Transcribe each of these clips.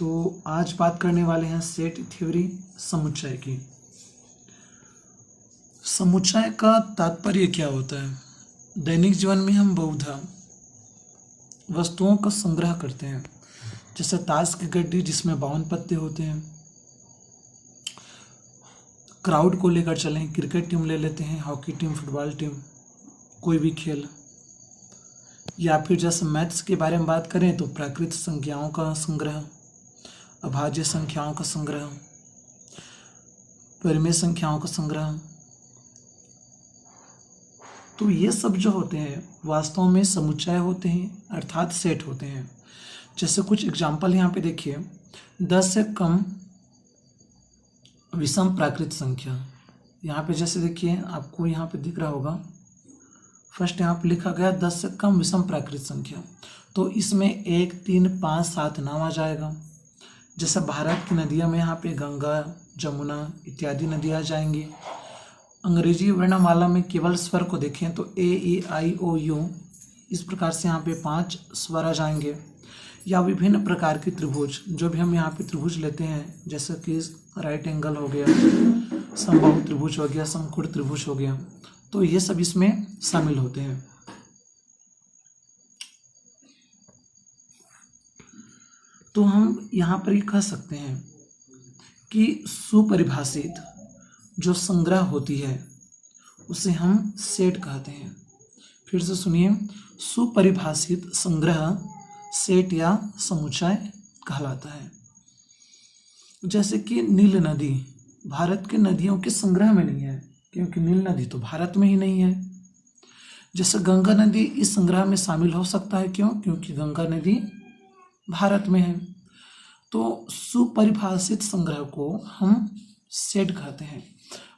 तो आज बात करने वाले हैं सेट थ्योरी समुच्चय की। समुच्चय का तात्पर्य क्या होता है? दैनिक जीवन में हम बहुधा वस्तुओं का संग्रह करते हैं, जैसे ताश की गड्डी जिसमें 52 पत्ते होते हैं। क्राउड को लेकर चलें, क्रिकेट टीम ले लेते हैं, हॉकी टीम, फुटबॉल टीम, कोई भी खेल। या फिर जैसे मैथ्स के बारे में बात करें तो प्राकृत संख्याओं का संग्रह, अभाज्य संख्याओं का संग्रह, परिमेय संख्याओं का संग्रह। तो ये सब जो होते हैं वास्तव में समुच्चय होते हैं, अर्थात सेट होते हैं। जैसे कुछ एग्जाम्पल यहाँ पे देखिए, 10 से कम विषम प्राकृत संख्या। यहाँ पे जैसे देखिए, आपको यहाँ पे दिख रहा होगा, फर्स्ट यहाँ पे लिखा गया 10 से कम विषम प्राकृत संख्या। तो इसमें 1, 3, 5, 7 नाम आ जाएगा। जैसे भारत की नदियों में यहाँ पे गंगा, जमुना इत्यादि नदियाँ आ जाएंगी। अंग्रेजी वर्णमाला में केवल स्वर को देखें तो A, E, I, O, U, इस प्रकार से यहाँ पे 5 स्वर आ जाएंगे। या विभिन्न प्रकार की त्रिभुज, जो भी हम यहाँ पे त्रिभुज लेते हैं, जैसे कि राइट एंगल हो गया, समबाहु त्रिभुज हो गया, समकोण त्रिभुज हो गया, तो ये सब इसमें शामिल होते हैं। तो हम यहाँ पर ये कह सकते हैं कि सुपरिभाषित जो संग्रह होती है उसे हम सेट कहते हैं। फिर से सुनिए, सुपरिभाषित संग्रह सेट या समुच्चय कहलाता है। जैसे कि नील नदी भारत के नदियों के संग्रह में नहीं है, क्योंकि नील नदी तो भारत में ही नहीं है। जैसे गंगा नदी इस संग्रह में शामिल हो सकता है, क्यों? क्योंकि गंगा नदी भारत में है। तो सुपरिभाषित संग्रह को हम सेट कहते हैं।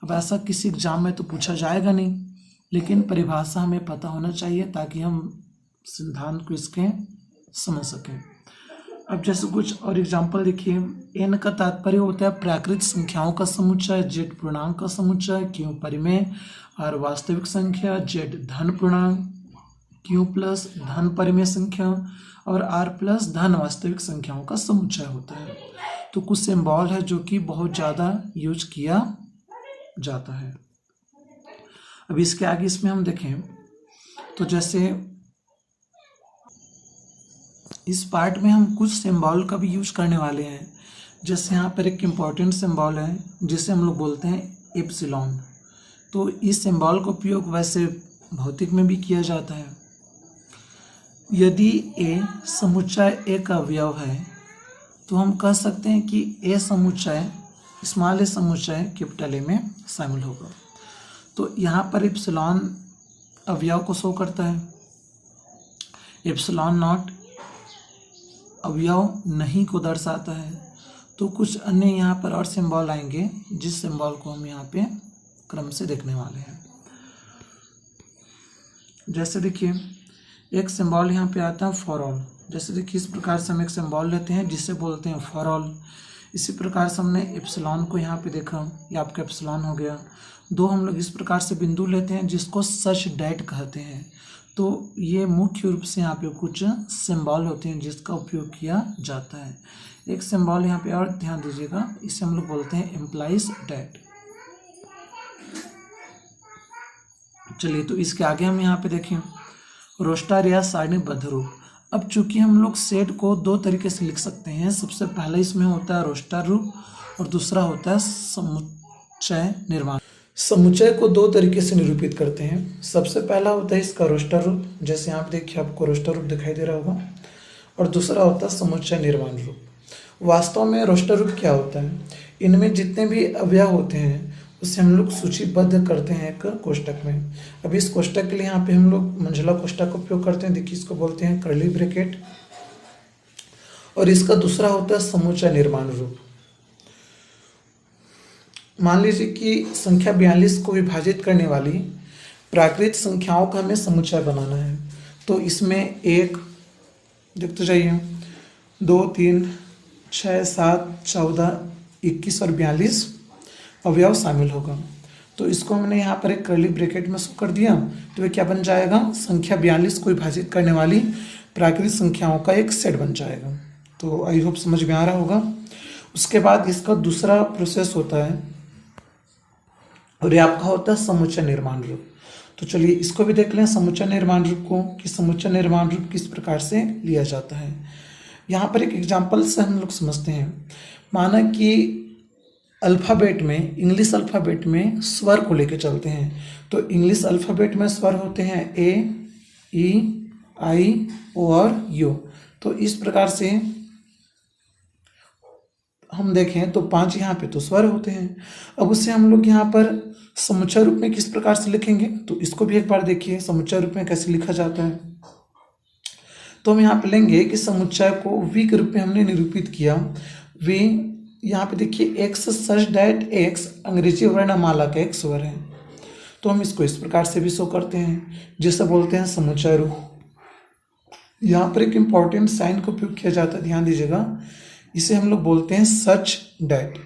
अब ऐसा किसी एग्जाम में तो पूछा जाएगा नहीं, लेकिन परिभाषा हमें पता होना चाहिए ताकि हम सिद्धांत को इसके समझ सकें। अब जैसे कुछ और एग्जाम्पल देखिए, एन का तात्पर्य होता है प्राकृत संख्याओं का समुच्चय, जेड पूर्णांक का समुच्चय, क्यू परिमेय, आर वास्तविक संख्या, जेड धन पूर्णांक, क्यू प्लस धन परिमेय संख्या और आर प्लस धन वास्तविक संख्याओं का समुच्चय होता है। तो कुछ सिंबल है जो कि बहुत ज़्यादा यूज किया जाता है। अब इसके आगे इसमें हम देखें तो जैसे इस पार्ट में हम कुछ सिंबल का भी यूज करने वाले हैं। जैसे यहाँ पर एक इम्पॉर्टेंट सिंबल है जिसे हम लोग बोलते हैं एप्सिलॉन। तो इस सिंबल का उपयोग वैसे भौतिक में भी किया जाता है। यदि ए समुच्चय ए का अवयव है तो हम कह सकते हैं कि ए समुच्चय स्मॉल ए समुच्चय कैपिटल ए में शामिल होगा। तो यहाँ पर एप्सिलॉन अवयव को शो करता है, एप्सिलॉन नॉट अवयव नहीं को दर्शाता है। तो कुछ अन्य यहाँ पर और सिंबल आएंगे जिस सिंबल को हम यहाँ पे क्रम से देखने वाले हैं। जैसे देखिए, एक सिंबल यहाँ पे आता है फॉर ऑल। जैसे देखिए, इस प्रकार से हम एक सिंबल लेते हैं जिसे बोलते हैं फॉर ऑल। इसी प्रकार से हमने एप्सिलॉन को यहाँ पे देखा, ये आपका एप्सिलॉन हो गया। दो हम लोग इस प्रकार से बिंदु लेते हैं जिसको सच डैट कहते हैं। तो ये मुख्य रूप से यहाँ पे कुछ सिंबल होते हैं जिसका उपयोग किया जाता है। एक सिंबल यहाँ पे और ध्यान दीजिएगा, इसे हम लोग बोलते हैं एम्प्लाइज डैट। चलिए, तो इसके आगे हम यहाँ पे देखें रोस्टर या सारणीबद्ध रूप। अब चूंकि हम लोग सेट को दो तरीके से लिख सकते हैं। सबसे पहला इसमें होता है रोस्टर रूप और दूसरा होता है समुच्चय निर्माण। समुच्चय को दो तरीके से निरूपित करते हैं। सबसे पहला होता है इसका रोस्टर रूप, जैसे यहाँ पे देखिए आपको रोस्टर रूप दिखाई दे रहा होगा, और दूसरा होता है समुच्चय निर्माण रूप। वास्तव में रोस्टर रूप क्या होता है? इनमें जितने भी अवयव होते हैं उसे हम लोग सूचीबद्ध करते हैं एक कोष्टक में। अब इस कोष्टक के लिए यहाँ पे हम लोग मंझला कोष्टक का उपयोग करते हैं। देखिए, इसको बोलते हैं कर्ली ब्रैकेट। और इसका दूसरा होता है समुच्चय निर्माण रूप। मान लीजिए कि संख्या 42 को विभाजित करने वाली प्राकृत संख्याओं का हमें समुच्चय बनाना है। तो इसमें 1, देखते जाइए, 2, 3, 6, 7, 14, 21 और 42 अवयव शामिल होगा। तो इसको हमने यहाँ पर एक कर्ली ब्रैकेट में शो कर दिया। तो ये क्या बन जाएगा? संख्या 42 को विभाजित करने वाली प्राकृत संख्याओं का एक सेट बन जाएगा। तो आई होप समझ में आ रहा होगा। उसके बाद इसका दूसरा प्रोसेस होता है और ये आपका होता है समुच्चय निर्माण रूप। तो चलिए इसको भी देख लें, समुच्चय निर्माण रूप को, कि समुच्चय निर्माण रूप किस प्रकार से लिया जाता है। यहाँ पर एक एग्जाम्पल से हम लोग समझते हैं। माना कि अल्फ़ाबेट में, इंग्लिश अल्फ़ाबेट में स्वर को लेकर चलते हैं। तो इंग्लिश अल्फ़ाबेट में स्वर होते हैं ए, ई, आई, ओ और यू। तो इस प्रकार से हम देखें तो 5 यहाँ पे तो स्वर होते हैं। अब उससे हम लोग यहाँ पर समुच्चय रूप में किस प्रकार से लिखेंगे, तो इसको भी एक बार देखिए समुच्चय रूप में कैसे लिखा जाता है। तो हम यहाँ पे लेंगे कि समुच्चय को वी के रूप में हमने निरूपित किया। वी यहाँ पे देखिए एक्स सच दैट एक्स अंग्रेजी वर्णमाला का एक स्वर है। तो हम इसको इस प्रकार से भी शो करते हैं, जिसे बोलते हैं समुच्चय रूप। यहाँ पर एक इम्पॉर्टेंट साइन का उपयोग किया जाता है, ध्यान दीजिएगा। इसे हम लोग बोलते हैं सच डैट।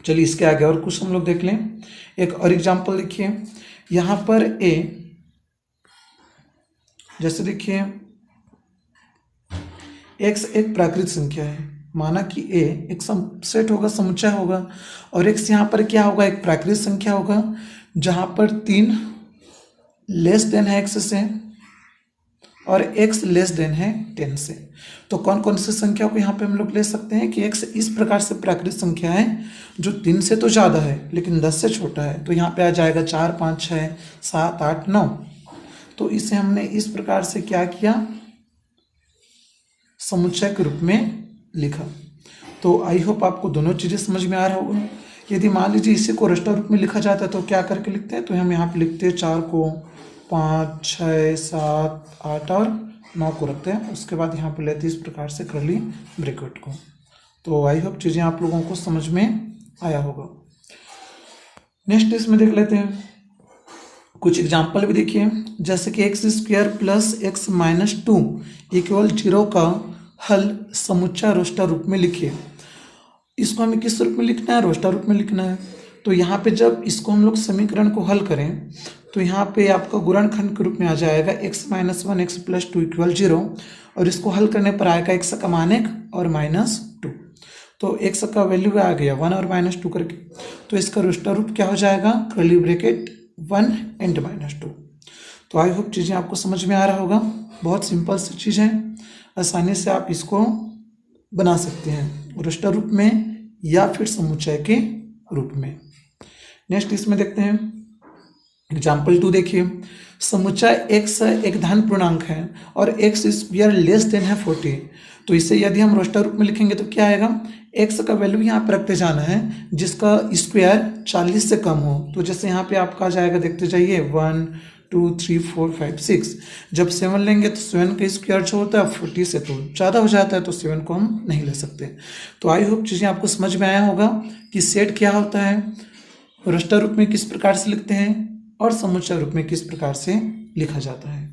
चलिए इसके आगे और कुछ हम लोग देख लें। एक और एग्जाम्पल देखिए, यहाँ पर ए, जैसे देखिए एक्स एक प्राकृत संख्या है। माना कि ए एक सेट होगा, समुच्चय होगा, और एक्स यहाँ पर क्या होगा, एक प्राकृत संख्या होगा, जहाँ पर 3 लेस देन है एक्स से और x लेस देन है 10 से। तो कौन कौन सी संख्या को यहाँ पे हम लोग ले सकते हैं कि x इस प्रकार से प्राकृत संख्या है जो 3 से तो ज़्यादा है लेकिन 10 से छोटा है। तो यहाँ पे आ जाएगा 4, 5, 6, 7, 8, 9। तो इसे हमने इस प्रकार से क्या किया, समुच्चय के रूप में लिखा। तो आई होप आपको दोनों चीज़ें समझ में आ रहा होगा। यदि मान लीजिए इसी को रस्टा रूप में लिखा जाता है तो क्या करके लिखते हैं, तो हम यहाँ पे लिखते हैं 4 को 5, 6, 7, 8 और 9 को रखते हैं। उसके बाद यहाँ पे लेते हैं इस प्रकार से करली ब्रैकेट को। तो आई होप चीज़ें आप लोगों को समझ में आया होगा। नेक्स्ट इसमें देख लेते हैं कुछ एग्जाम्पल भी देखिए। जैसे कि x square plus x minus 2 equal 0 का हल समुच्चय रोस्टा रूप में लिखिए। इसको हमें किस रूप में लिखना है, रोस्टा रूप में लिखना है। तो यहाँ पे जब इसको हम लोग समीकरण को हल करें तो यहाँ पे आपका गुणनखंड के रूप में आ जाएगा x minus 1 x plus 2 equal 0, और इसको हल करने पर आएगा x का मान 1 और माइनस 2। तो x का वैल्यू आ गया 1 और माइनस 2 करके। तो इसका रोस्टा रूप क्या हो जाएगा, कर्ली ब्रैकेट 1 एंड माइनस 2। तो आई होप चीज़ें आपको समझ में आ रहा होगा। बहुत सिंपल सी चीज़ है, आसानी से आप इसको बना सकते हैं रोस्टा रूप में या फिर समुच्चय के रूप में। नेक्स्ट इसमें देखते हैं एग्जाम्पल 2 देखिए। समुच्चय x एक धन पूर्णांक है और x स्क्वायर लेस देन है 40। तो इसे यदि हम रोस्टा रूप में लिखेंगे तो क्या आएगा, x का वैल्यू यहाँ पर रखते जाना है जिसका स्क्वायर 40 से कम हो। तो जैसे यहाँ पे आपका आ जाएगा, देखते जाइए 1, 2, 3, 4, 5, 6। जब 7 लेंगे तो 7 का स्क्वायर जो होता है 40 से तो ज़्यादा हो जाता है, तो 7 को हम नहीं ले सकते। तो आई होप चीज़ें आपको समझ में आया होगा कि सेट क्या होता है, रोस्टा रूप में किस प्रकार से लिखते हैं और समुच्चय रूप में किस प्रकार से लिखा जाता है।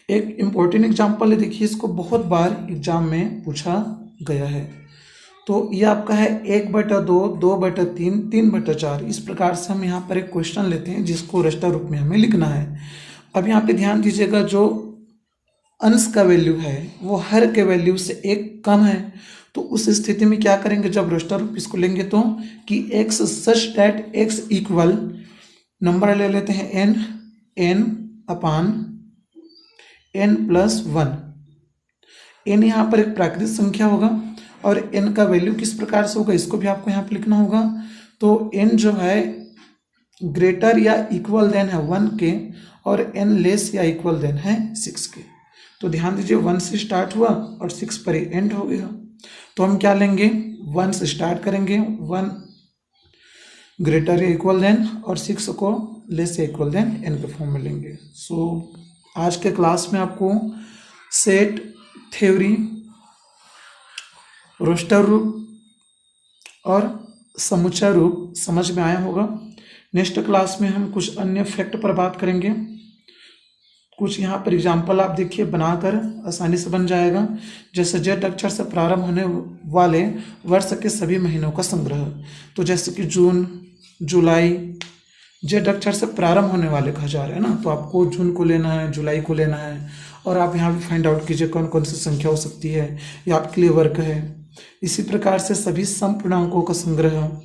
एक इम्पोर्टेंट एग्जाम्पल है, देखिए इसको बहुत बार एग्जाम में पूछा गया है। तो ये आपका है 1/2, 2/3, 3/4। इस प्रकार से हम यहाँ पर एक क्वेश्चन लेते हैं जिसको रोस्टा रूप में हमें लिखना है। अब यहाँ पे ध्यान दीजिएगा, जो अंश का वैल्यू है वो हर के वैल्यू से 1 कम है। तो उस स्थिति में क्या करेंगे, जब रोस्टा रूप इसको लेंगे तो कि x such that x equal, number ले लेते हैं n अपान n प्लस 1। n यहाँ पर एक प्राकृतिक संख्या होगा और n का वैल्यू किस प्रकार से होगा इसको भी आपको यहाँ पे लिखना होगा। तो n जो है ग्रेटर या इक्वल देन है 1 के और n लेस या इक्वल देन है 6 के। तो ध्यान दीजिए 1 से स्टार्ट हुआ और 6 पर ही एंड हो गया। तो हम क्या लेंगे, 1 से स्टार्ट करेंगे, 1 ग्रेटर या इक्वल देन और 6 को लेस या इक्वल देन n के फॉर्म में लेंगे। सो आज के क्लास में आपको सेट थ्योरी, रोस्टा रूप और समुच्चय रूप समझ में आया होगा। नेक्स्ट क्लास में हम कुछ अन्य फैक्ट पर बात करेंगे। कुछ यहाँ पर एग्जाम्पल आप देखिए बनाकर आसानी से बन जाएगा। जैसे जेठ अक्षर से प्रारंभ होने वाले वर्ष के सभी महीनों का संग्रह। तो जैसे कि जून, जुलाई, जेड अक्षर से प्रारंभ होने वाले कहा जा रहा है ना, तो आपको जून को लेना है, जुलाई को लेना है, और आप यहाँ भी फाइंड आउट कीजिए कौन कौन सी संख्या हो सकती है, ये आपके लिए वर्क है। इसी प्रकार से सभी सम पूर्णांकों का संग्रह